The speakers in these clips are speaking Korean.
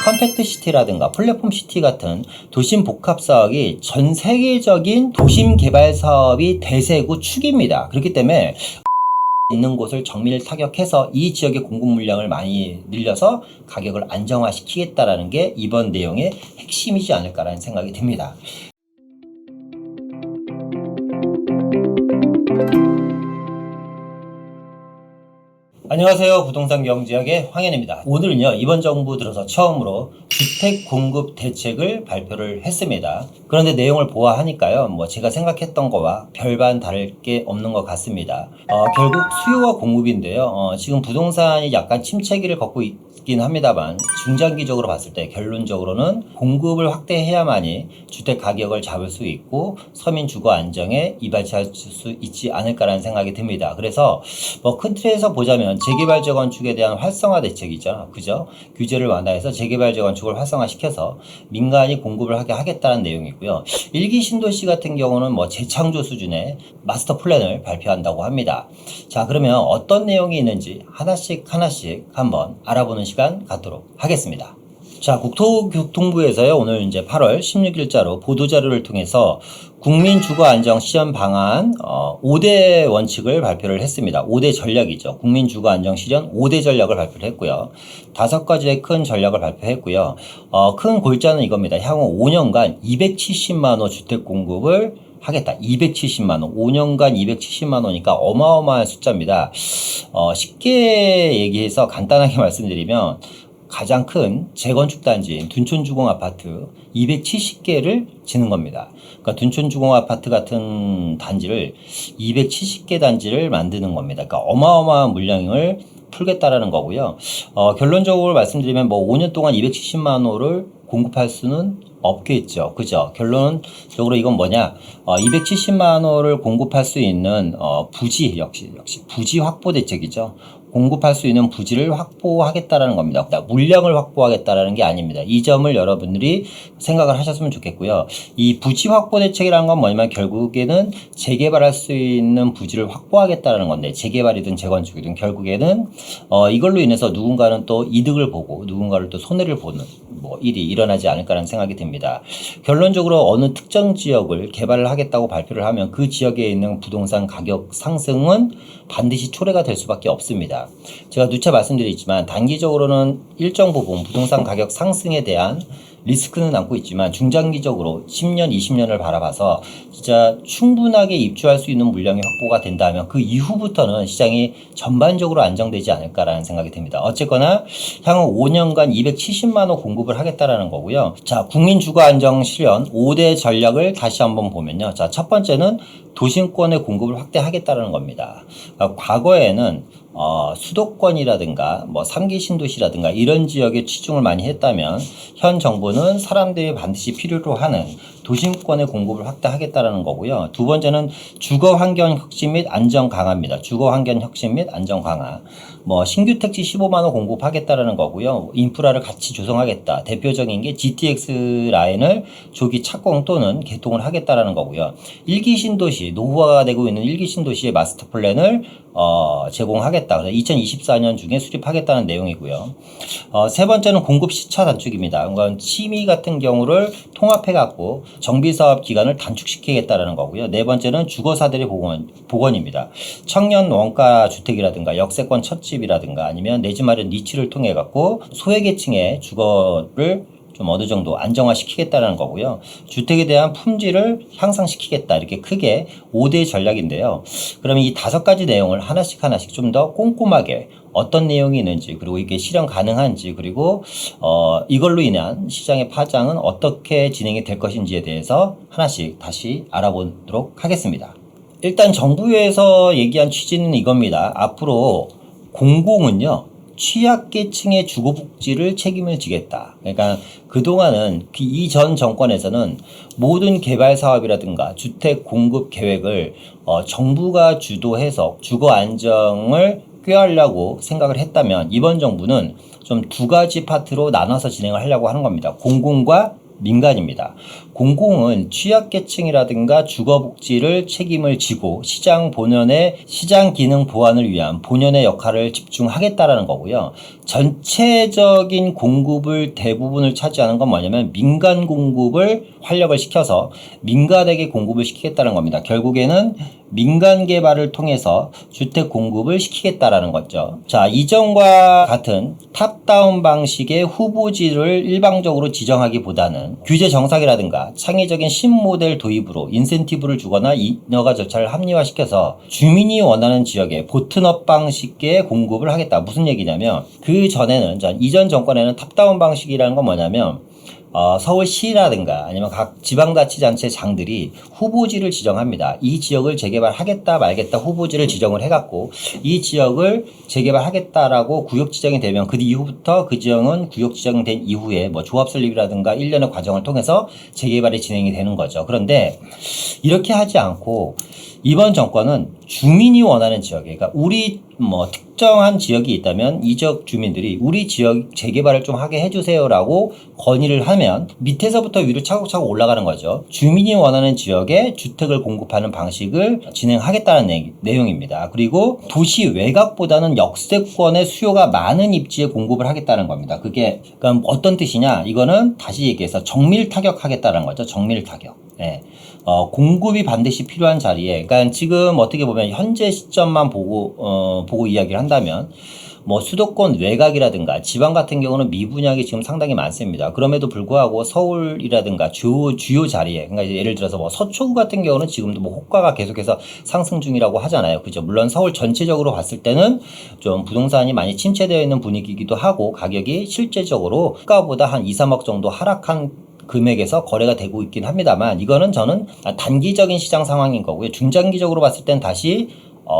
컴팩트 시티라든가 플랫폼 시티 같은 도심 복합 사업이 전 세계적인 도심 개발 사업이 대세고 축입니다. 그렇기 때문에 있는 곳을 정밀 타격해서 이 지역의 공급 물량을 많이 늘려서 가격을 안정화시키겠다라는 게 이번 내용의 핵심이지 않을까라는 생각이 듭니다. 안녕하세요. 부동산 경제학의 황현입니다. 오늘은요, 이번 정부 들어서 처음으로 주택 공급 대책을 발표를 했습니다. 그런데 내용을 보아하니까요, 제가 생각했던 거와 별반 다를 게 없는 것 같습니다. 결국 수요와 공급인데요. 지금 부동산이 약간 침체기를 걷고 있긴 합니다만 중장기적으로 봤을 때 결론적으로는 공급을 확대해야만이 주택 가격을 잡을 수 있고 서민 주거 안정에 이바지할 수 있지 않을까라는 생각이 듭니다. 그래서 큰 틀에서 보자면 재개발 재건축에 대한 활성화 대책이죠. 그죠? 규제를 완화해서 재개발 재건축을 활성화시켜서 민간이 공급을 하게 하겠다는 내용이고요. 일기 신도시 같은 경우는 재창조 수준의 마스터 플랜을 발표한다고 합니다. 자, 그러면 어떤 내용이 있는지 하나씩 한번 알아보는 시간 갖도록 하겠습니다. 자, 국토교통부에서요, 오늘 이제 8월 16일자로 보도자료를 통해서 국민주거안정 실현 방안 5대 원칙을 발표를 했습니다. 5대 전략이죠. 국민주거안정 실현 5대 전략을 발표를 했고요. 5가지의 큰 전략을 발표했고요. 큰 골자는 이겁니다. 향후 5년간 270만 호 주택 공급을 하겠다. 270만 원. 5년간 270만 원이니까 어마어마한 숫자입니다. 쉽게 얘기해서 간단하게 말씀드리면 가장 큰 재건축 단지인 둔촌주공 아파트 270개를 짓는 겁니다. 그러니까 둔촌주공 아파트 같은 단지를 270개 단지를 만드는 겁니다. 그러니까 어마어마한 물량을 풀겠다라는 거고요. 결론적으로 말씀드리면 5년 동안 270만 호를 공급할 수는 없겠죠. 그죠? 결론적으로 이건 뭐냐? 270만 호를 공급할 수 있는 부지 역시 부지 확보 대책이죠. 공급할 수 있는 부지를 확보하겠다라는 겁니다. 물량을 확보하겠다라는 게 아닙니다. 이 점을 여러분들이 생각을 하셨으면 좋겠고요. 이 부지 확보 대책이라는 건 뭐냐면 결국에는 재개발할 수 있는 부지를 확보하겠다라는 건데, 재개발이든 재건축이든 결국에는 이걸로 인해서 누군가는 또 이득을 보고 누군가를 또 손해를 보는 일이 일어나지 않을까라는 생각이 듭니다. 결론적으로 어느 특정 지역을 개발을 하겠다고 발표를 하면 그 지역에 있는 부동산 가격 상승은 반드시 초래가 될 수밖에 없습니다. 제가 누차 말씀드리지만 단기적으로는 일정 부분 부동산 가격 상승에 대한 리스크는 안고 있지만 중장기적으로 10년, 20년을 바라봐서 진짜 충분하게 입주할 수 있는 물량이 확보가 된다면 그 이후부터는 시장이 전반적으로 안정되지 않을까라는 생각이 듭니다. 어쨌거나 향후 5년간 270만 호 공급을 하겠다라는 거고요. 자, 국민주거 안정 실현 5대 전략을 다시 한번 보면요. 자, 첫 번째는 도심권의 공급을 확대하겠다라는 겁니다. 그러니까 과거에는 수도권이라든가 3기 신도시라든가 이런 지역에 치중을 많이 했다면 현 정부는 사람들이 반드시 필요로 하는 도심권의 공급을 확대하겠다라는 거고요. 두 번째는 주거 환경 혁신 및 안정 강화입니다. 주거 환경 혁신 및 안정 강화. 신규 택지 15만 호 공급하겠다라는 거고요. 인프라를 같이 조성하겠다. 대표적인 게 GTX 라인을 조기 착공 또는 개통을 하겠다라는 거고요. 1기 신도시, 노후화가 되고 있는 1기 신도시의 마스터 플랜을 제공하겠다. 2024년 중에 수립하겠다는 내용이고요. 세 번째는 공급 시차 단축입니다. 그러니까 취미 같은 경우를 통합해갖고 정비사업 기간을 단축시키겠다라는 거고요. 네 번째는 주거사들의 복원입니다. 청년 원가 주택이라든가 역세권 첫 집이라든가 아니면 내 집 마련 니치를 통해 갖고 소외계층의 주거를 좀 어느 정도 안정화시키겠다는 거고요. 주택에 대한 품질을 향상시키겠다. 이렇게 크게 5대 전략인데요. 그러면 이 5가지 내용을 하나씩 좀 더 꼼꼼하게 어떤 내용이 있는지, 그리고 이게 실현 가능한지, 그리고 이걸로 인한 시장의 파장은 어떻게 진행이 될 것인지에 대해서 하나씩 다시 알아보도록 하겠습니다. 일단 정부에서 얘기한 취지는 이겁니다. 앞으로 공공은요, 취약계층의 주거복지를 책임을 지겠다. 그러니까 그동안은 이 전 정권에서는 모든 개발 사업이라든가 주택 공급 계획을 정부가 주도해서 주거 안정을 꾀하려고 생각을 했다면 이번 정부는 좀 2가지 파트로 나눠서 진행을 하려고 하는 겁니다. 공공과 민간입니다. 공공은 취약계층이라든가 주거복지를 책임을 지고 시장 본연의 시장 기능 보완을 위한 본연의 역할을 집중하겠다라는 거고요. 전체적인 공급을 대부분을 차지하는 건 뭐냐면 민간 공급을 활력을 시켜서 민간에게 공급을 시키겠다는 겁니다. 결국에는 민간 개발을 통해서 주택 공급을 시키겠다라는 거죠. 자, 이전과 같은 탑다운 방식의 후보지를 일방적으로 지정하기보다는 규제 정착이라든가 창의적인 신모델 도입으로 인센티브를 주거나 인허가 절차를 합리화시켜서 주민이 원하는 지역에 보트업 방식의 공급을 하겠다. 무슨 얘기냐면 그 전에는 이전 정권에는 탑다운 방식이라는 건 뭐냐면 서울시라든가 아니면 각 지방자치단체 장들이 후보지를 지정합니다. 이 지역을 재개발하겠다 말겠다 후보지를 지정을 해갖고 이 지역을 재개발하겠다라고 구역 지정이 되면 그 이후부터 그 지역은 구역 지정된 이후에 뭐 조합 설립이라든가 1년의 과정을 통해서 재개발이 진행이 되는 거죠. 그런데 이렇게 하지 않고 이번 정권은 주민이 원하는 지역에, 그러니까 우리 특정한 지역이 있다면 이 지역 주민들이 우리 지역 재개발을 좀 하게 해주세요라고 건의를 하면 밑에서부터 위로 차곡차곡 올라가는 거죠. 주민이 원하는 지역에 주택을 공급하는 방식을 진행하겠다는 내용입니다. 그리고 도시 외곽보다는 역세권의 수요가 많은 입지에 공급을 하겠다는 겁니다. 그게 그럼 어떤 뜻이냐? 이거는 다시 얘기해서 정밀 타격하겠다는 거죠. 정밀 타격. 네. 공급이 반드시 필요한 자리에, 그러니까 지금 어떻게 보면 현재 시점만 보고 이야기를 한다면, 수도권 외곽이라든가 지방 같은 경우는 미분양이 지금 상당히 많습니다. 그럼에도 불구하고 서울이라든가 주요 자리에, 그러니까 예를 들어서 서초구 같은 경우는 지금도 호가가 계속해서 상승 중이라고 하잖아요. 그죠? 물론 서울 전체적으로 봤을 때는 좀 부동산이 많이 침체되어 있는 분위기이기도 하고, 가격이 실제적으로 호가보다 한 2, 3억 정도 하락한 금액에서 거래가 되고 있긴 합니다만, 이거는 저는 단기적인 시장 상황인 거고요. 중장기적으로 봤을 땐 다시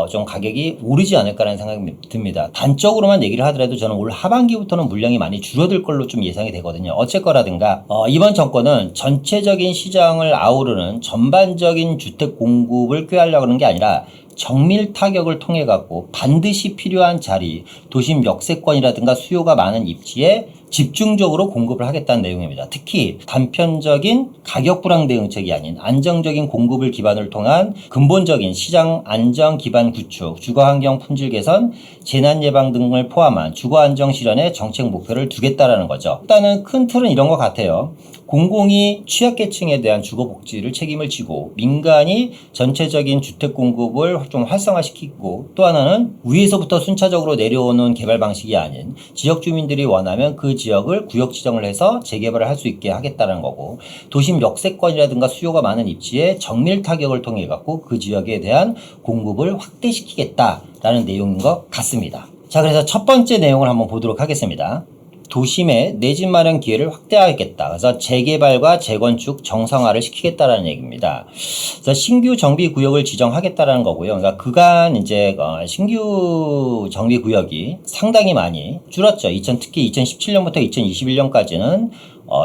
좀 가격이 오르지 않을까라는 생각이 듭니다. 단적으로만 얘기를 하더라도 저는 올 하반기부터는 물량이 많이 줄어들 걸로 좀 예상이 되거든요. 어쨌거라든가 이번 정권은 전체적인 시장을 아우르는 전반적인 주택 공급을 꾀하려고 하는 게 아니라 정밀 타격을 통해 갖고 반드시 필요한 자리, 도심 역세권이라든가 수요가 많은 입지에 집중적으로 공급을 하겠다는 내용입니다. 특히 단편적인 가격 불황 대응책이 아닌 안정적인 공급을 기반으로 통한 근본적인 시장 안정 기반 구축, 주거 환경 품질 개선, 재난 예방 등을 포함한 주거 안정 실현에 정책 목표를 두겠다라는 거죠. 일단은 큰 틀은 이런 것 같아요. 공공이 취약계층에 대한 주거 복지를 책임을 지고 민간이 전체적인 주택 공급을 좀 활성화시키고, 또 하나는 위에서부터 순차적으로 내려오는 개발 방식이 아닌 지역 주민들이 원하면 그 지역을 구역 지정을 해서 재개발을 할 수 있게 하겠다는 거고, 도심 역세권이라든가 수요가 많은 입지에 정밀 타격을 통해 갖고 그 지역에 대한 공급을 확대시키겠다라는 내용인 것 같습니다. 자, 그래서 첫 번째 내용을 한번 보도록 하겠습니다. 도심의 내 집 마련 기회를 확대하겠다. 그래서 재개발과 재건축 정상화를 시키겠다라는 얘기입니다. 그래서 신규 정비 구역을 지정하겠다라는 거고요. 그러니까 그간 이제 신규 정비 구역이 상당히 많이 줄었죠. 특히 2017년부터 2021년까지는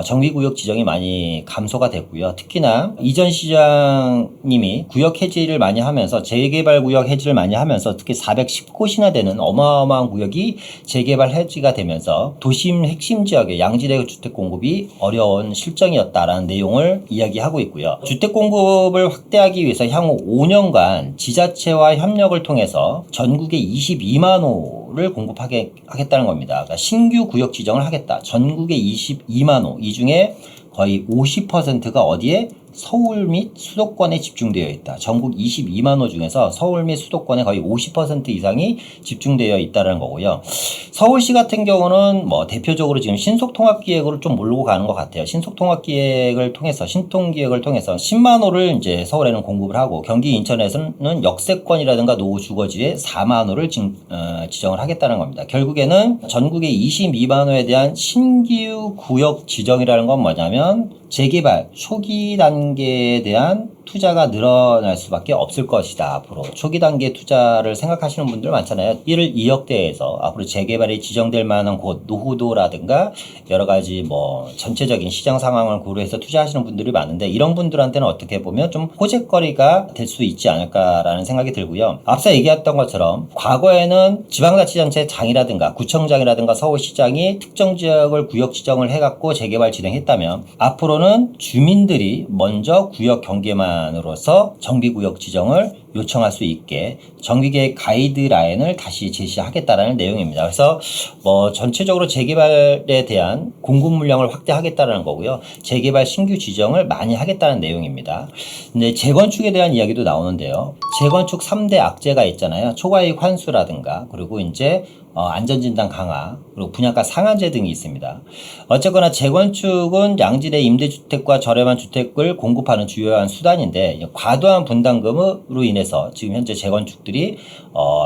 정비구역 지정이 많이 감소가 됐고요. 특히나 이전 시장님이 구역 해지를 많이 하면서 재개발 구역 해지를 많이 하면서 특히 410곳이나 되는 어마어마한 구역이 재개발 해지가 되면서 도심 핵심 지역의 양질의 주택 공급이 어려운 실정이었다라는 내용을 이야기하고 있고요. 주택 공급을 확대하기 위해서 향후 5년간 지자체와 협력을 통해서 전국에 22만 호를 공급하게 하겠다는 겁니다. 그러니까 신규 구역 지정을 하겠다. 전국에 22만 호. 이 중에 거의 50%가 어디에? 서울 및 수도권에 집중되어 있다. 전국 22만 호 중에서 서울 및 수도권에 거의 50% 이상이 집중되어 있다는 거고요. 서울시 같은 경우는 대표적으로 지금 신속통합기획으로 좀 몰고 가는 것 같아요. 신속통합기획을 통해서, 신통기획을 통해서 10만 호를 이제 서울에는 공급을 하고, 경기 인천에서는 역세권이라든가 노후 주거지에 4만 호를 지정을 하겠다는 겁니다. 결국에는 전국에 22만 호에 대한 신규 구역 지정이라는 건 뭐냐면 재개발 초기 단계에 대한 투자가 늘어날 수밖에 없을 것이다. 앞으로 초기 단계 투자를 생각하시는 분들 많잖아요. 1을 2억대에서 앞으로 재개발이 지정될 만한 곳, 노후도라든가 여러 가지 뭐 전체적인 시장 상황을 고려해서 투자하시는 분들이 많은데, 이런 분들한테는 어떻게 보면 좀 호재거리가 될 수 있지 않을까라는 생각이 들고요. 앞서 얘기했던 것처럼 과거에는 지방자치단체 장이라든가 구청장이라든가 서울시장이 특정 지역을 구역 지정을 해갖고 재개발 진행했다면, 앞으로는 주민들이 먼저 구역 경계만으로서 정비구역 지정을 요청할 수 있게 정비계획 가이드라인을 다시 제시하겠다라는 내용입니다. 그래서 뭐 전체적으로 재개발에 대한 공급 물량을 확대하겠다라는 거고요. 재개발 신규 지정을 많이 하겠다는 내용입니다. 근데 재건축에 대한 이야기도 나오는데요. 재건축 3대 악재가 있잖아요. 초과이익 환수라든가, 그리고 이제 안전진단 강화, 그리고 분양가 상한제 등이 있습니다. 어쨌거나 재건축은 양질의 임대주택과 저렴한 주택을 공급하는 주요한 수단인데, 과도한 분담금으로 인해서 지금 현재 재건축들이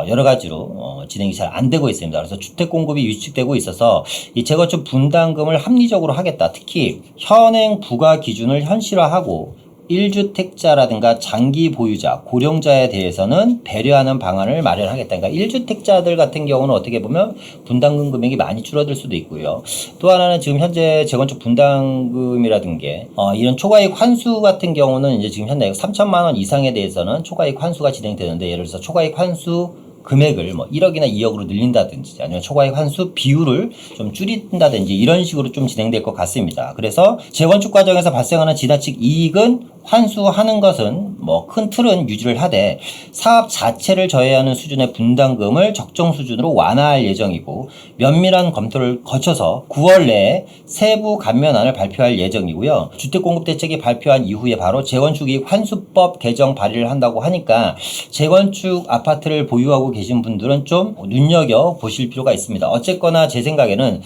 여러 가지로 진행이 잘 안 되고 있습니다. 그래서 주택 공급이 위축되고 있어서 이 재건축 분담금을 합리적으로 하겠다. 특히 현행 부과 기준을 현실화하고 1주택자라든가 장기 보유자, 고령자에 대해서는 배려하는 방안을 마련하겠다. 그러니까 1주택자들 같은 경우는 어떻게 보면 분담금 금액이 많이 줄어들 수도 있고요. 또 하나는 지금 현재 재건축 분담금이라든가 이런 초과이익 환수 같은 경우는 이제 지금 현재 3천만 원 이상에 대해서는 초과이익 환수가 진행되는데, 예를 들어서 초과이익 환수 금액을 뭐 1억이나 2억으로 늘린다든지, 아니면 초과이익 환수 비율을 좀 줄인다든지, 이런 식으로 좀 진행될 것 같습니다. 그래서 재건축 과정에서 발생하는 지나친 이익은 환수하는 것은 뭐 큰 틀은 유지를 하되, 사업 자체를 저해하는 수준의 분담금을 적정 수준으로 완화할 예정이고, 면밀한 검토를 거쳐서 9월 내에 세부 감면안을 발표할 예정이고요. 주택공급대책이 발표한 이후에 바로 재건축이익 환수법 개정 발의를 한다고 하니까, 재건축 아파트를 보유하고 계신 분들은 좀 눈여겨 보실 필요가 있습니다. 어쨌거나 제 생각에는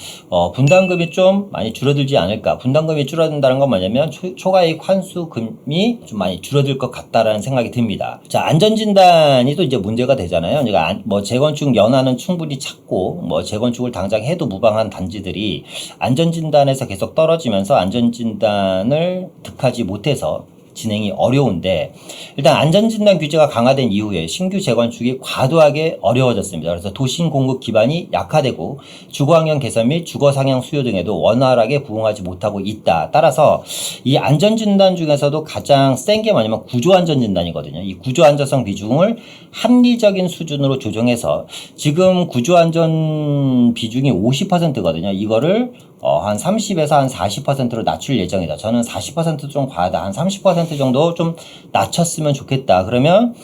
분담금이 좀 많이 줄어들지 않을까. 분담금이 줄어든다는 건 뭐냐면 초과이익 환수금이 좀 많이 줄어들 것 같다라는 생각이 듭니다. 자, 안전진단이 또 이제 문제가 되잖아요. 그러니까 뭐 재건축 연한은 충분히 찾고, 뭐 재건축을 당장 해도 무방한 단지들이 안전진단에서 계속 떨어지면서 안전진단을 득하지 못해서 진행이 어려운데, 일단 안전진단 규제가 강화된 이후에 신규 재건축이 과도하게 어려워졌습니다. 그래서 도심 공급 기반이 약화되고 주거환경 개선 및 주거상향 수요 등에도 원활하게 부응하지 못하고 있다. 따라서 이 안전진단 중에서도 가장 센 게 뭐냐면 구조안전진단이거든요. 이 구조안전성 비중을 합리적인 수준으로 조정해서, 지금 구조안전 비중이 50%거든요. 이거를 한 30에서 한 40%로 낮출 예정이다. 저는 40%도 좀 과하다. 한 30% 정도 좀 낮췄으면 좋겠다. 그러면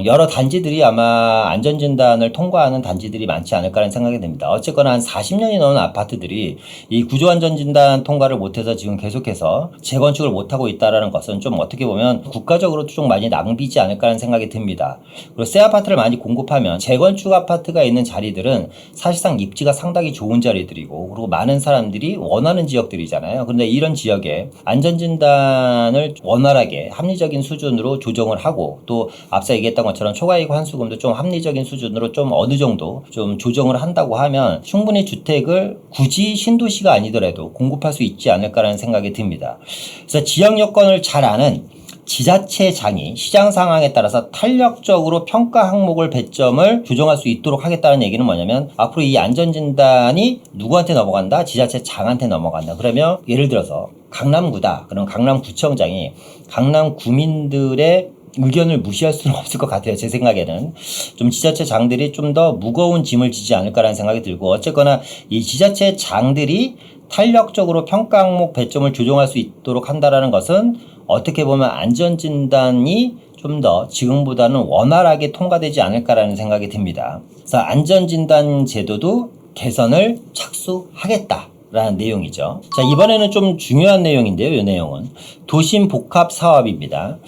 여러 단지들이 아마 안전진단을 통과하는 단지들이 많지 않을까라는 생각이 듭니다. 어쨌거나 한 40년이 넘은 아파트들이 이 구조안전진단 통과를 못해서 지금 계속해서 재건축을 못하고 있다는 것은 좀 어떻게 보면 국가적으로도 좀 많이 낭비지 않을까라는 생각이 듭니다. 그리고 새 아파트를 많이 공급하면 재건축 아파트가 있는 자리들은 사실상 입지가 상당히 좋은 자리들이고, 그리고 많은 사람들이 원하는 지역들이잖아요. 그런데 이런 지역에 안전진단을 원활하게 합리적인 수준으로 조정을 하고, 또 앞서 얘기했던 것처럼 초과이익 환수금도 좀 합리적인 수준으로 좀 어느 정도 좀 조정을 한다고 하면 충분히 주택을 굳이 신도시가 아니더라도 공급할 수 있지 않을까라는 생각이 듭니다. 그래서 지역 여건을 잘 아는 지자체장이 시장 상황에 따라서 탄력적으로 평가 항목을 배점을 조정할 수 있도록 하겠다는 얘기는 뭐냐면, 앞으로 이 안전진단이 누구한테 넘어간다? 지자체장한테 넘어간다. 그러면 예를 들어서 강남구다. 그럼 강남구청장이 강남 구민들의 의견을 무시할 수는 없을 것 같아요. 제 생각에는 좀 지자체장들이 좀 더 무거운 짐을 지지 않을까라는 생각이 들고, 어쨌거나 이 지자체장들이 탄력적으로 평가 항목 배점을 조정할 수 있도록 한다라는 것은 어떻게 보면 안전진단이 좀 더 지금보다는 원활하게 통과되지 않을까라는 생각이 듭니다. 그래서 안전진단 제도도 개선을 착수하겠다 라는 내용이죠. 자, 이번에는 좀 중요한 내용인데요. 이 내용은 도심복합사업입니다.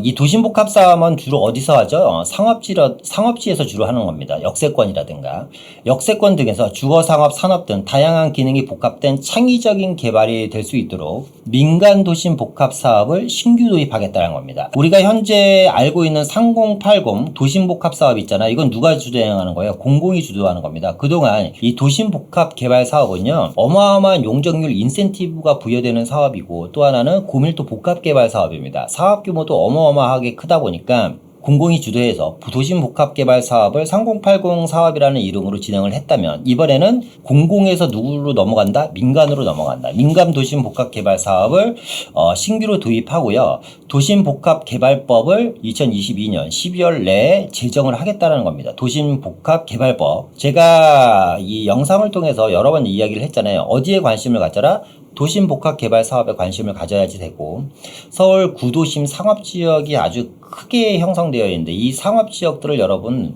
이 도심복합사업은 주로 어디서 하죠? 상업지에서 주로 하는 겁니다. 역세권이라든가 역세권 등에서 주거상업, 산업 등 다양한 기능이 복합된 창의적인 개발이 될 수 있도록 민간 도심복합사업을 신규 도입하겠다는 겁니다. 우리가 현재 알고 있는 3080 도심복합사업 있잖아요. 이건 누가 주도하는 거예요? 공공이 주도하는 겁니다. 그동안 이 도심복합 개발 사업은 사업은요, 어마어마한 용적률 인센티브가 부여되는 사업이고, 또 하나는 고밀도 복합개발 사업입니다. 사업 규모도 어마어마하게 크다 보니까 공공이 주도해서 도심 복합개발 사업을 3080 사업이라는 이름으로 진행을 했다면, 이번에는 공공에서 누구로 넘어간다? 민간으로 넘어간다. 민간 도심 복합개발 사업을 신규로 도입하고요. 도심 복합개발법을 2022년 12월 내에 제정을 하겠다는 겁니다. 도심 복합개발법. 제가 이 영상을 통해서 여러 번 이야기를 했잖아요. 어디에 관심을 가져라? 도심 복합 개발 사업에 관심을 가져야지 되고, 서울 구도심 상업지역이 아주 크게 형성되어 있는데, 이 상업지역들을 여러분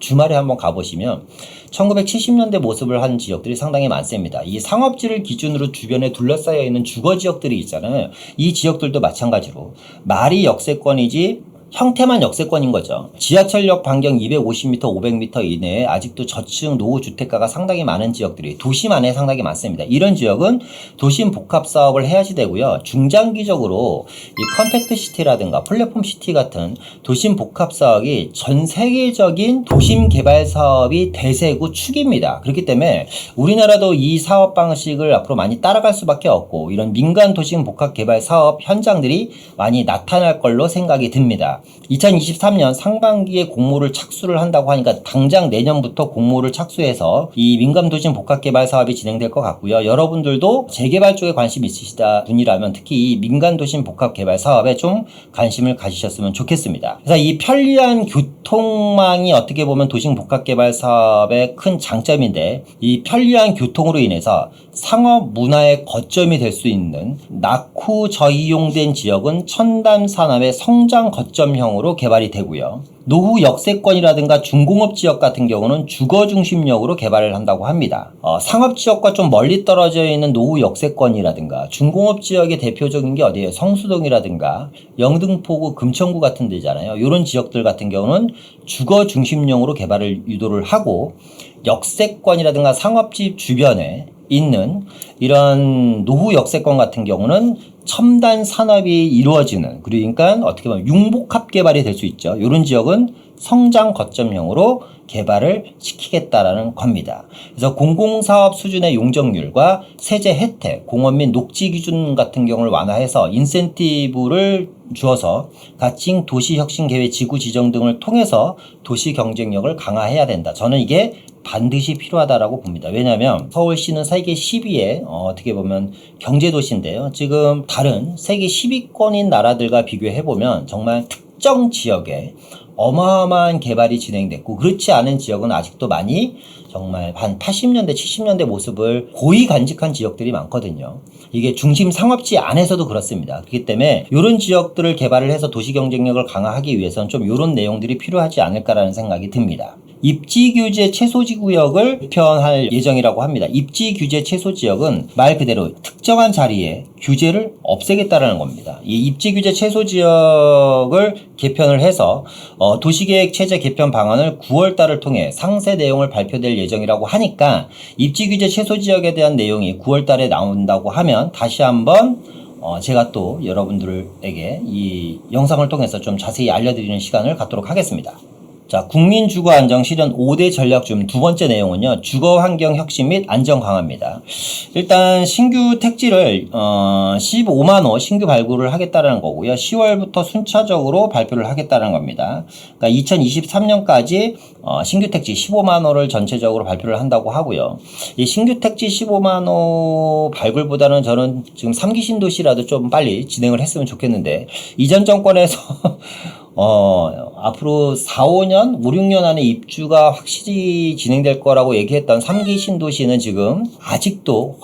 주말에 한번 가보시면 1970년대 모습을 한 지역들이 상당히 많습니다. 이 상업지를 기준으로 주변에 둘러싸여 있는 주거지역들이 있잖아요. 이 지역들도 마찬가지로 말이 역세권이지 형태만 역세권인 거죠. 지하철역 반경 250m, 500m 이내에 아직도 저층 노후주택가가 상당히 많은 지역들이 도심 안에 상당히 많습니다. 이런 지역은 도심 복합 사업을 해야지 되고요. 중장기적으로 이 컴팩트 시티라든가 플랫폼 시티 같은 도심 복합 사업이 전 세계적인 도심 개발 사업이 대세고 축입니다. 그렇기 때문에 우리나라도 이 사업 방식을 앞으로 많이 따라갈 수밖에 없고, 이런 민간 도심 복합 개발 사업 현장들이 많이 나타날 걸로 생각이 듭니다. 2023년 상반기에 공모를 착수를 한다고 하니까 당장 내년부터 공모를 착수해서 이 민간도심 복합개발 사업이 진행될 것 같고요. 여러분들도 재개발 쪽에 관심 있으시다 분이라면 특히 이 민간도심 복합개발 사업에 좀 관심을 가지셨으면 좋겠습니다. 그래서 이 편리한 교통망이 어떻게 보면 도심 복합개발 사업의 큰 장점인데, 이 편리한 교통으로 인해서 상업 문화의 거점이 될 수 있는 낙후 저이용된 지역은 첨단 산업의 성장 거점형으로 개발이 되고요. 노후 역세권이라든가 중공업 지역 같은 경우는 주거 중심역으로 개발을 한다고 합니다. 상업 지역과 좀 멀리 떨어져 있는 노후 역세권이라든가 중공업 지역의 대표적인 게 어디예요? 성수동이라든가 영등포구, 금천구 같은 데잖아요. 이런 지역들 같은 경우는 주거 중심형으로 개발을 유도를 하고, 역세권이라든가 상업지 주변에 있는 이런 노후 역세권 같은 경우는 첨단 산업이 이루어지는, 그러니까 어떻게 보면 융복합 개발이 될 수 있죠. 이런 지역은 성장 거점형으로 개발을 시키겠다라는 겁니다. 그래서 공공사업 수준의 용적률과 세제 혜택, 공원 및 녹지 기준 같은 경우를 완화해서 인센티브를 주어서 가칭 도시혁신계획 지구 지정 등을 통해서 도시 경쟁력을 강화해야 된다. 저는 이게 반드시 필요하다라고 봅니다. 왜냐하면 서울시는 세계 10위의 어떻게 보면 경제도시인데요. 지금 다른 세계 10위권인 나라들과 비교해보면 정말 특정 지역에 어마어마한 개발이 진행됐고, 그렇지 않은 지역은 아직도 많이 정말 한 80년대, 70년대 모습을 고이 간직한 지역들이 많거든요. 이게 중심 상업지 안에서도 그렇습니다. 그렇기 때문에 이런 지역들을 개발을 해서 도시 경쟁력을 강화하기 위해서는 좀 이런 내용들이 필요하지 않을까라는 생각이 듭니다. 입지규제 최소지구역을 개편할 예정이라고 합니다. 입지규제 최소지역은 말 그대로 특정한 자리에 규제를 없애겠다라는 겁니다. 이 입지규제 최소지역을 개편을 해서 도시계획 체제 개편 방안을 9월달을 통해 상세 내용을 발표될 예정이라고 하니까, 입지규제 최소지역에 대한 내용이 9월달에 나온다고 하면 다시 한번 제가 또 여러분들에게 이 영상을 통해서 좀 자세히 알려드리는 시간을 갖도록 하겠습니다. 자, 국민주거안정 실현 5대 전략 중 두 번째 내용은요, 주거환경 혁신 및 안정 강화입니다. 일단 신규 택지를 15만호 신규 발굴을 하겠다는 거고요. 10월부터 순차적으로 발표를 하겠다는 겁니다. 그러니까 2023년까지 신규 택지 15만호를 전체적으로 발표를 한다고 하고요. 이 신규 택지 15만호 발굴보다는 저는 지금 3기 신도시라도 좀 빨리 진행을 했으면 좋겠는데, 이전 정권에서 앞으로 4, 5년, 5, 6년 안에 입주가 확실히 진행될 거라고 얘기했던 3기 신도시는 지금 아직도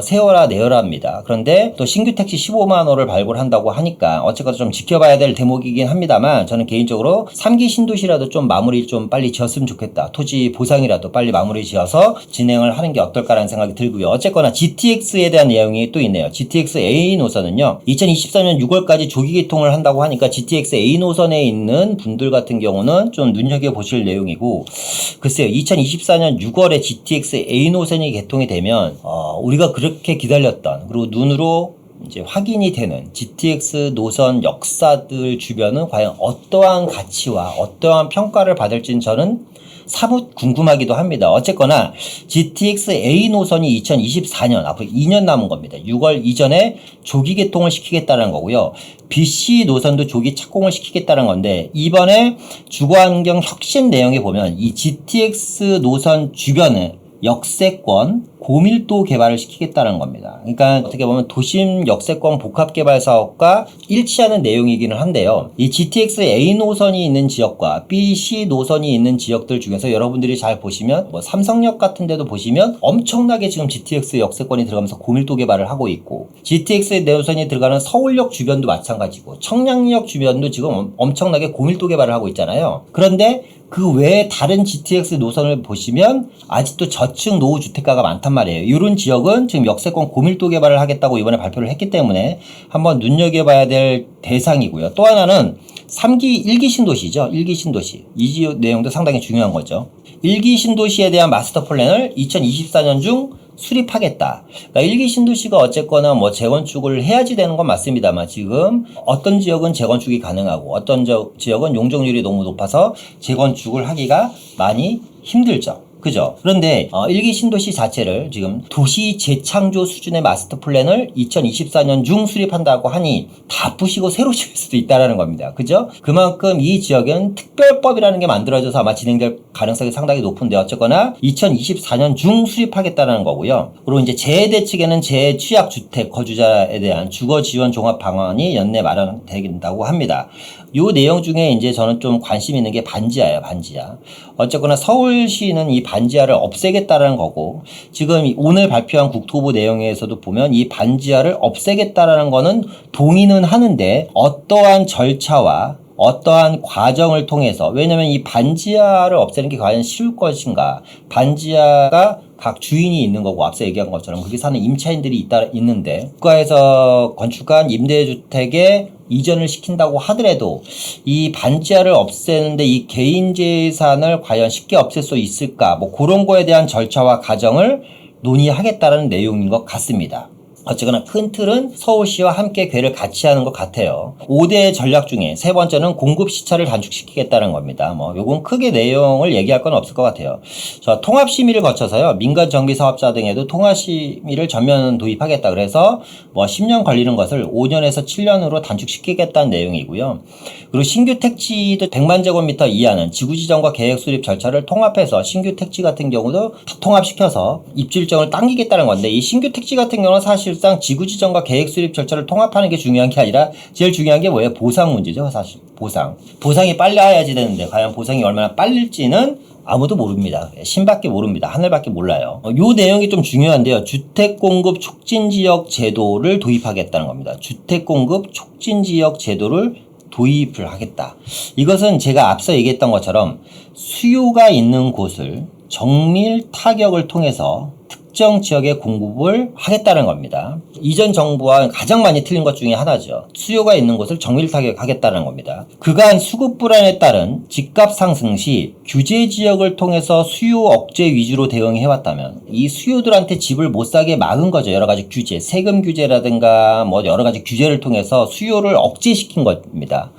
세워라 내열합니다. 그런데 또 신규 택지 15만호를 발굴한다고 하니까 어쨌거나 좀 지켜봐야 될 대목이긴 합니다만, 저는 개인적으로 3기 신도시라도 좀 마무리 좀 빨리 지었으면 좋겠다. 토지 보상이라도 빨리 마무리 지어서 진행을 하는 게 어떨까라는 생각이 들고요. 어쨌거나 GTX에 대한 내용이 또 있네요. GTX A 노선은요, 2024년 6월까지 조기 개통을 한다고 하니까 GTX A 노선에 있는 분들 같은 경우는 좀 눈여겨보실 내용이고, 글쎄요, 2024년 6월에 GTX A 노선이 개통이 되면 우리가 그렇게 기다렸던, 그리고 눈으로 이제 확인이 되는 GTX 노선 역사들 주변은 과연 어떠한 가치와 어떠한 평가를 받을지는 저는 사뭇 궁금하기도 합니다. 어쨌거나 GTX A 노선이 2024년 앞으로 2년 남은 겁니다. 6월 이전에 조기 개통을 시키겠다는 거고요. BC 노선도 조기 착공을 시키겠다는 건데 이번에 주거환경 혁신 내용에 보면 이 GTX 노선 주변에 역세권 고밀도 개발을 시키겠다는 겁니다. 그러니까 어떻게 보면 도심 역세권 복합 개발 사업과 일치하는 내용이기는 한데요. 이 GTX A 노선이 있는 지역과 BC 노선이 있는 지역들 중에서 여러분들이 잘 보시면 뭐 삼성역 같은 데도 보시면 엄청나게 지금 GTX 역세권이 들어가면서 고밀도 개발을 하고 있고 GTX 노선이 들어가는 서울역 주변도 마찬가지고 청량역 주변도 지금 엄청나게 고밀도 개발을 하고 있잖아요. 그런데 그 외에 다른 GTX 노선을 보시면 아직도 저층 노후 주택가가 많단 말이에요. 이런 지역은 지금 역세권 고밀도 개발을 하겠다고 이번에 발표를 했기 때문에 한번 눈여겨봐야 될 대상이고요. 또 하나는 3기 1기 신도시죠. 1기 신도시. 이 지역 내용도 상당히 중요한 거죠. 1기 신도시에 대한 마스터 플랜을 2024년 중 수립하겠다. 그러니까 1기 신도시가 어쨌거나 뭐 재건축을 해야지 되는 건 맞습니다만 지금 어떤 지역은 재건축이 가능하고 어떤 지역은 용적률이 너무 높아서 재건축을 하기가 많이 힘들죠. 그죠? 그런데 1기 신도시 자체를 지금 도시 재창조 수준의 마스터 플랜을 2024년 중 수립한다고 하니 다 부시고 새로 지을 수도 있다라는 겁니다. 그죠? 그만큼 이 지역은 특별법이라는 게 만들어져서 아마 진행될 가능성이 상당히 높은데 어쨌거나 2024년 중 수립하겠다라는 거고요. 그리고 이제 재대책에는 재취약 주택 거주자에 대한 주거 지원 종합 방안이 연내 마련된다고 합니다. 요 내용 중에 이제 저는 좀 관심 있는 게 반지하예요, 반지하. 어쨌거나 서울시는 이 반지하를 없애겠다라는 거고, 지금 오늘 발표한 국토부 내용에서도 보면 이 반지하를 없애겠다라는 거는 동의는 하는데 어떠한 절차와 어떠한 과정을 통해서, 왜냐면 이 반지하를 없애는 게 과연 쉬울 것인가, 반지하가 각 주인이 있는 거고 앞서 얘기한 것처럼 거기 사는 임차인들이 있는데 국가에서 건축한 임대주택에 이전을 시킨다고 하더라도 이 반지하를 없애는데 이 개인 재산을 과연 쉽게 없앨 수 있을까, 뭐 그런 거에 대한 절차와 과정을 논의하겠다는 내용인 것 같습니다. 어쨌거나 큰 틀은 서울시와 함께 궤를 같이 하는 것 같아요. 5대 전략 중에 세 번째는 공급 시차를 단축시키겠다는 겁니다. 뭐 요건 크게 내용을 얘기할 건 없을 것 같아요. 저 통합심의를 거쳐서요, 민간 정비 사업자 등에도 통합심의를 전면 도입하겠다. 그래서 뭐 10년 걸리는 것을 5년에서 7년으로 단축시키겠다는 내용이고요. 그리고 신규 택지도 100만 제곱미터 이하는 지구 지정과 계획 수립 절차를 통합해서 신규 택지 같은 경우도 통합시켜서 입주 일정을 당기겠다는 건데, 이 신규 택지 같은 경우는 사실상 지구 지정과 계획 수립 절차를 통합하는 게 중요한 게 아니라 제일 중요한 게 뭐예요? 보상 문제죠. 사실 보상이 빨리 와야지 되는데 과연 보상이 얼마나 빨릴지는 아무도 모릅니다. 신밖에 모릅니다. 하늘밖에 몰라요. 요 내용이 좀 중요한데요. 주택공급 촉진지역 제도를 도입하겠다는 겁니다. 주택공급 촉진지역 제도를 도입을 하겠다. 이것은 제가 앞서 얘기했던 것처럼 수요가 있는 곳을 정밀 타격을 통해서 특정 지역의 공급을 하겠다는 겁니다. 이전 정부와 가장 많이 틀린 것 중에 하나죠. 수요가 있는 곳을 정밀 타격하겠다는 겁니다. 그간 수급 불안에 따른 집값 상승 시 규제 지역을 통해서 수요 억제 위주로 대응해왔다면 이 수요들한테 집을 못 사게 막은 거죠. 여러 가지 규제, 세금 규제라든가 뭐 여러 가지 규제를 통해서 수요를 억제시킨 겁니다.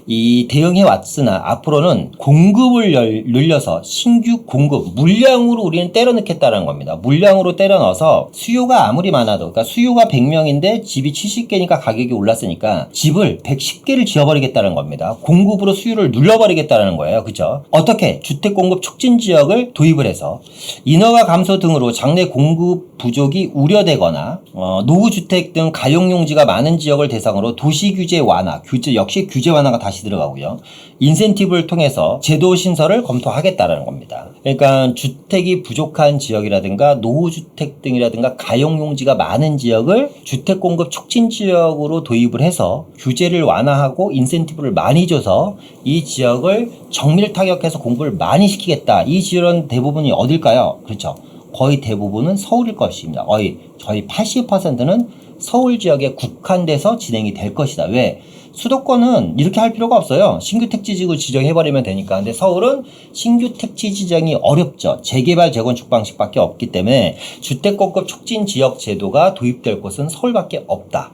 이 대응해왔으나 앞으로는 공급을 늘려서 신규 공급, 물량으로 우리는 때려 넣겠다는 겁니다. 물량으로 때려 넣어서 수요가 아무리 많아도, 그러니까 수요가 100명인데 집이 70개니까 가격이 올랐으니까 집을 110개를 지어버리겠다는 겁니다. 공급으로 수요를 눌러버리겠다는 거예요. 그죠? 어떻게? 주택공급 촉진 지역을 도입을 해서 인허가 감소 등으로 장래 공급 부족이 우려되거나 노후주택 등 가용용지가 많은 지역을 대상으로 도시규제 완화, 역시 규제 완화가 다시 들어가고요. 인센티브를 통해서 제도 신설을 검토하겠다는 겁니다. 그러니까 주택이 부족한 지역이라든가 노후주택 등이라든가 가용용지가 많은 지역을 주택공급 촉진 지역으로 도입을 해서 규제를 완화하고 인센티브를 많이 줘서 이 지역을 정밀 타격해서 공부를 많이 시키겠다. 이 지역은 대부분이 어딜까요? 그렇죠. 거의 대부분은 서울일 것입니다. 거의 80%는 서울 지역에 국한돼서 진행이 될 것이다. 왜? 수도권은 이렇게 할 필요가 없어요. 신규 택지지구 지정해버리면 되니까. 근데 서울은 신규 택지 지정이 어렵죠. 재개발, 재건축 방식밖에 없기 때문에 주택공급 촉진 지역 제도가 도입될 곳은 서울밖에 없다.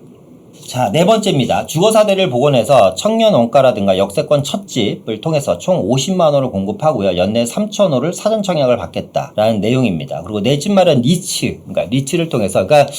자, 네 번째입니다. 주거사대를 복원해서 청년 원가라든가 역세권 첫집을 통해서 총 50만 호를 공급하고요. 연내 3천 호를 사전 청약을 받겠다라는 내용입니다. 그리고 내 집 마련 리츠, 그러니까 리츠를 통해서, 그러니까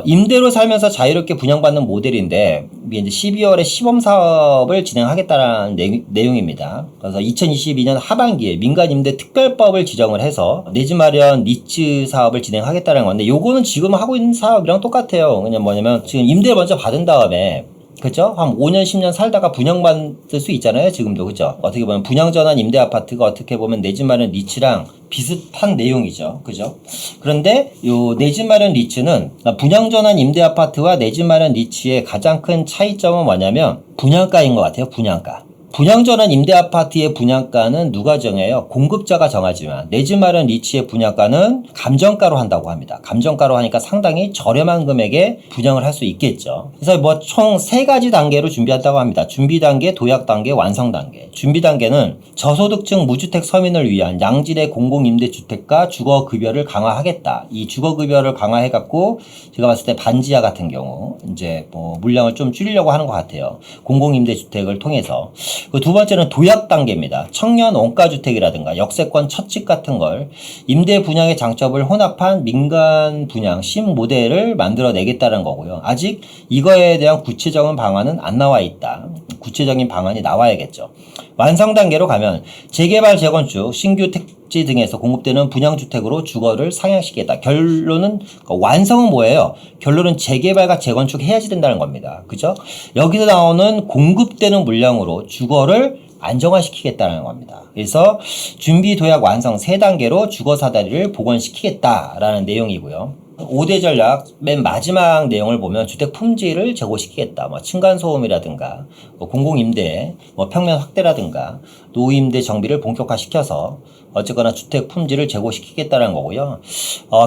임대로 살면서 자유롭게 분양받는 모델인데 이제 12월에 시범 사업을 진행하겠다라는 내용입니다. 그래서 2022년 하반기에 민간임대 특별법을 지정을 해서 내 집 마련 리츠 사업을 진행하겠다는 건데, 요거는 지금 하고 있는 사업이랑 똑같아요. 그냥 뭐냐면 지금 임대 먼저 받은 다음에, 그죠? 한 5년, 10년 살다가 분양받을 수 있잖아요, 지금도. 그죠? 어떻게 보면 분양전환 임대 아파트가 어떻게 보면 내 집 마련 리츠랑 비슷한 내용이죠. 그죠? 그런데 요 내 집 마련 리츠는 분양전환 임대 아파트와 내 집 마련 리츠의 가장 큰 차이점은 뭐냐면 분양가인 것 같아요, 분양가. 분양전환 임대 아파트의 분양가는 누가 정해요? 공급자가 정하지만 내 집 마련 리츠의 분양가는 감정가로 한다고 합니다. 감정가로 하니까 상당히 저렴한 금액에 분양을 할 수 있겠죠. 그래서 뭐 총 3가지 단계로 준비한다고 합니다. 준비 단계, 도약 단계, 완성 단계. 준비 단계는 저소득층 무주택 서민을 위한 양질의 공공임대주택과 주거급여를 강화하겠다. 이 주거급여를 강화해갖고 제가 봤을 때 반지하 같은 경우 이제 뭐 물량을 좀 줄이려고 하는 것 같아요. 공공임대주택을 통해서. 그 두 번째는 도약 단계입니다. 청년 원가주택이라든가 역세권 첫집 같은 걸 임대 분양의 장점을 혼합한 민간 분양 신모델을 만들어내겠다는 거고요. 아직 이거에 대한 구체적인 방안은 안 나와 있다. 구체적인 방안이 나와야겠죠. 완성 단계로 가면 재개발, 재건축, 신규 택지 등에서 공급되는 분양주택으로 주거를 상향시키겠다. 결론은, 완성은 뭐예요? 결론은 재개발과 재건축 해야지 된다는 겁니다. 그죠? 여기서 나오는 공급되는 물량으로 주거를 안정화시키겠다는 겁니다. 그래서 준비, 도약, 완성 3단계로 주거사다리를 복원시키겠다라는 내용이고요. 5대 전략 맨 마지막 내용을 보면 주택 품질을 제고시키겠다. 뭐 층간소음이라든가 뭐 공공임대, 뭐 평면 확대라든가 노임대 정비를 본격화시켜서 어쨌거나 주택 품질을 제고시키겠다는 거고요.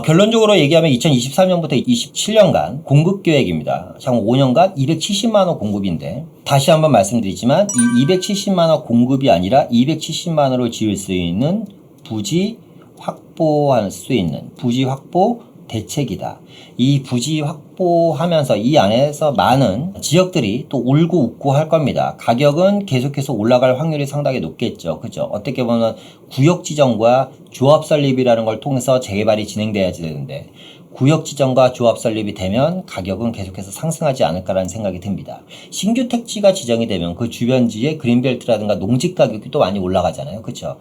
결론적으로 얘기하면 2023년부터 27년간 공급 계획입니다. 향후 5년간 270만 호 공급인데, 다시 한번 말씀드리지만 이 270만 호 공급이 아니라 270만 호를 지을 수 있는 부지 확보할 수 있는 부지 확보 대책이다. 이 부지 확보하면서 이 안에서 많은 지역들이 또 울고 웃고 할 겁니다. 가격은 계속해서 올라갈 확률이 상당히 높겠죠. 그죠? 어떻게 보면 구역 지정과 조합 설립이라는 걸 통해서 재개발이 진행돼야지 되는데, 구역 지정과 조합 설립이 되면 가격은 계속해서 상승하지 않을까라는 생각이 듭니다. 신규 택지가 지정이 되면 그 주변지의 그린벨트라든가 농지 가격이 또 많이 올라가잖아요. 그렇죠?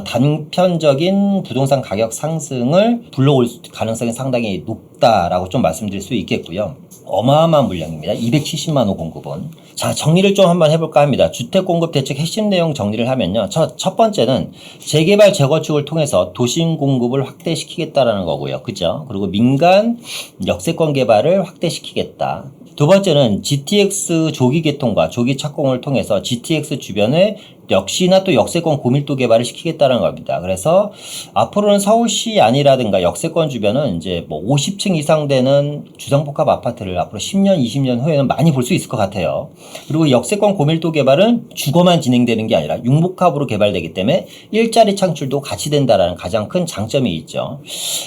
단편적인 부동산 가격 상승을 불러올 가능성이 상당히 높다라고 좀 말씀드릴 수 있겠고요. 어마어마한 물량입니다. 270만 호 공급은. 자, 정리를 좀 한번 해볼까 합니다. 주택 공급 대책 핵심 내용 정리를 하면요. 첫 번째는 재개발, 재건축을 통해서 도심 공급을 확대시키겠다라는 거고요. 그죠? 그리고 민간 역세권 개발을 확대시키겠다. 두 번째는 GTX 조기 개통과 조기 착공을 통해서 GTX 주변에 역시나 또 역세권 고밀도 개발을 시키겠다는 겁니다. 그래서 앞으로는 서울시 안이라든가 역세권 주변은 이제 뭐 50층 이상 되는 주상복합 아파트를 앞으로 10년, 20년 후에는 많이 볼 수 있을 것 같아요. 그리고 역세권 고밀도 개발은 주거만 진행되는 게 아니라 융복합으로 개발되기 때문에 일자리 창출도 같이 된다라는 가장 큰 장점이 있죠.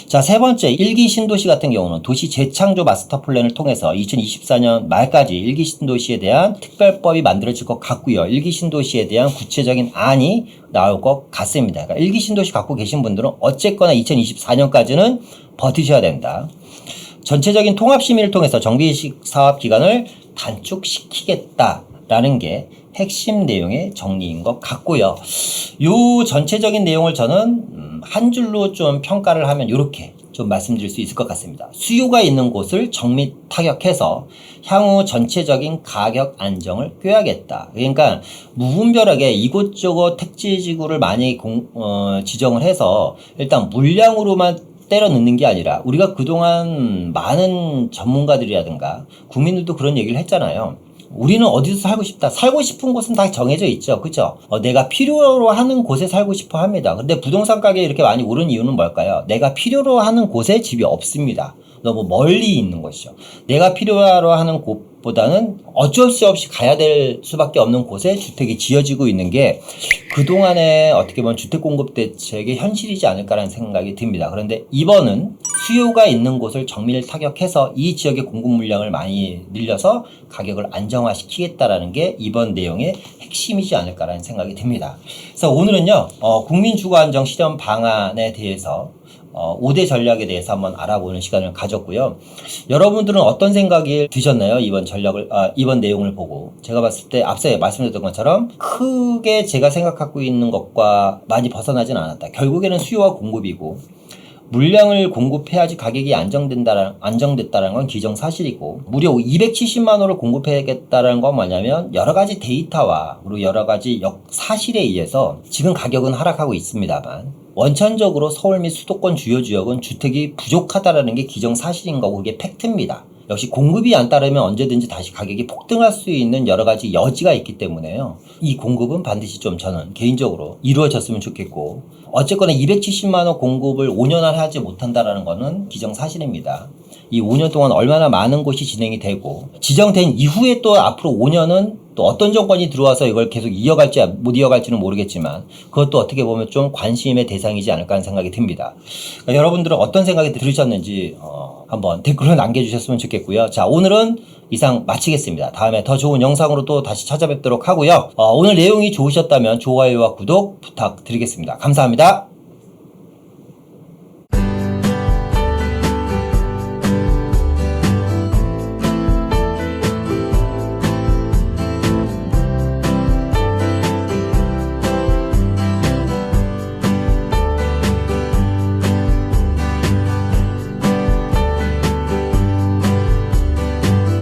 자, 세 번째, 일기 신도시 같은 경우는 도시 재창조 마스터 플랜을 통해서 2024년 말까지 일기 신도시에 대한 특별법이 만들어질 것 같고요. 일기 신도시에 대한 구체적인 안이 나올 것 같습니다. 그러니까 일기 신도시 갖고 계신 분들은 어쨌거나 2024년까지는 버티셔야 된다. 전체적인 통합심의를 통해서 정비 사업 기간을 단축시키겠다라는 게 핵심 내용의 정리인 것 같고요. 요 전체적인 내용을 저는 한 줄로 좀 평가를 하면 이렇게 좀 말씀드릴 수 있을 것 같습니다. 수요가 있는 곳을 정밀 타격해서 향후 전체적인 가격 안정을 꾀하겠다. 그러니까 무분별하게 이곳저곳 택지지구를 많이 지정을 해서 일단 물량으로만 때려 넣는 게 아니라, 우리가 그동안 많은 전문가들이라든가 국민들도 그런 얘기를 했잖아요. 우리는 어디서 살고 싶다. 살고 싶은 곳은 다 정해져 있죠. 그죠? 내가 필요로 하는 곳에 살고 싶어 합니다. 근데 부동산 가격이 이렇게 많이 오른 이유는 뭘까요? 내가 필요로 하는 곳에 집이 없습니다. 너무 멀리 있는 것이죠. 내가 필요로 하는 곳보다는 어쩔 수 없이 가야 될 수밖에 없는 곳에 주택이 지어지고 있는 게 그동안에 어떻게 보면 주택 공급 대책의 현실이지 않을까라는 생각이 듭니다. 그런데 이번은 수요가 있는 곳을 정밀 타격해서 이 지역의 공급 물량을 많이 늘려서 가격을 안정화시키겠다라는 게 이번 내용의 핵심이지 않을까라는 생각이 듭니다. 그래서 오늘은요, 국민주거안정 실현 방안에 대해서 5대 전략에 대해서 한번 알아보는 시간을 가졌고요. 여러분들은 어떤 생각이 드셨나요? 이번 내용을 보고. 제가 봤을 때 앞서 말씀드렸던 것처럼 크게 제가 생각하고 있는 것과 많이 벗어나진 않았다. 결국에는 수요와 공급이고, 물량을 공급해야지 가격이 안정됐다는 건 기정사실이고, 무려 270만 호를 공급해야겠다는 건 뭐냐면 여러 가지 데이터와 그리고 여러 가지 사실에 의해서 지금 가격은 하락하고 있습니다만, 원천적으로 서울 및 수도권 주요 지역은 주택이 부족하다는 게 기정사실인 거고 그게 팩트입니다. 역시 공급이 안 따르면 언제든지 다시 가격이 폭등할 수 있는 여러 가지 여지가 있기 때문에요. 이 공급은 반드시 좀 저는 개인적으로 이루어졌으면 좋겠고, 어쨌거나 270만 호 공급을 5년 안에 하지 못한다는 거는 기정사실입니다. 이 5년 동안 얼마나 많은 곳이 진행이 되고, 지정된 이후에 또 앞으로 5년은 또 어떤 정권이 들어와서 이걸 계속 이어갈지 못 이어갈지는 모르겠지만, 그것도 어떻게 보면 좀 관심의 대상이지 않을까 하는 생각이 듭니다. 그러니까 여러분들은 어떤 생각이 들으셨는지 한번 댓글로 남겨주셨으면 좋겠고요. 자, 오늘은 이상 마치겠습니다. 다음에 더 좋은 영상으로 또 다시 찾아뵙도록 하고요. 오늘 내용이 좋으셨다면 좋아요와 구독 부탁드리겠습니다. 감사합니다.